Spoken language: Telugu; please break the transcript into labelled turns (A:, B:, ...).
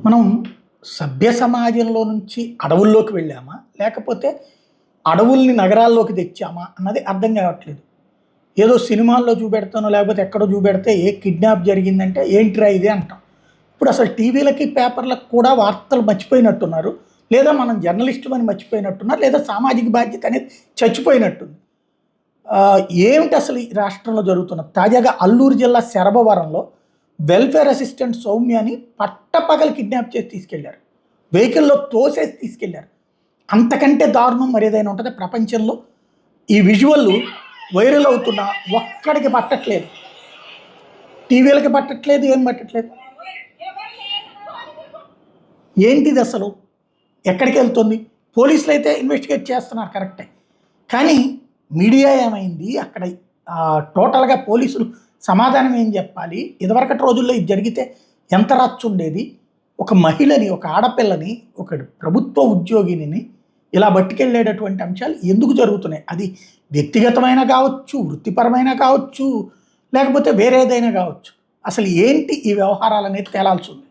A: మనం సభ్య సమాజంలో నుంచి అడవుల్లోకి వెళ్ళామా? లేకపోతే అడవుల్ని నగరాల్లోకి తెచ్చామా అన్నది అర్థం కావట్లేదు. ఏదో సినిమాల్లో చూపెడతానో లేకపోతే ఎక్కడో చూపెడితే ఏ కిడ్నాప్ జరిగిందంటే ఏంట్రా ఇది అంటాం. ఇప్పుడు అసలు టీవీలకి పేపర్లకు కూడా వార్తలు మర్చిపోయినట్టున్నారు. లేదా మనం జర్నలిస్టు అని మర్చిపోయినట్టున్నారు. లేదా సామాజిక బాధ్యత అనేది చచ్చిపోయినట్టుంది. ఏమిటి అసలు ఈ రాష్ట్రంలో జరుగుతున్నది? తాజాగా అల్లూరు జిల్లా శరభవరంలో వెల్ఫేర్ అసిస్టెంట్ సౌమ్యని పట్టపగలు కిడ్నాప్ చేసి తీసుకెళ్లారు. వెహికల్లో తోసేసి తీసుకెళ్లారు. అంతకంటే దారుణం మరేదైనా ఉంటుంది ప్రపంచంలో? ఈ విజువల్ వైరల్ అవుతున్నా ఒక్కడికి పట్టట్లేదు, టీవీలకి పట్టట్లేదు, ఏం పట్టట్లేదు. ఏంటిది అసలు? ఎక్కడికి వెళ్తుంది? పోలీసులు అయితే ఇన్వెస్టిగేట్ చేస్తున్నారు, కరెక్టే. కానీ మీడియా ఏమైంది అక్కడ? టోటల్గా పోలీసులు సమాధానం ఏం చెప్పాలి? ఇదివరకటి రోజుల్లో ఇది జరిగితే ఎంత రచ్చ ఉండేది? ఒక మహిళని, ఒక ఆడపిల్లని, ఒక ప్రభుత్వ ఉద్యోగిని ఇలా పట్టుకెళ్ళేటటువంటి అంశాలు ఎందుకు జరుగుతున్నాయి? అది వ్యక్తిగతమైన కావచ్చు, వృత్తిపరమైన కావచ్చు, లేకపోతే వేరేదైనా కావచ్చు. అసలు ఏంటి ఈ వ్యవహారాలు అనేది తేలాల్సి ఉంది.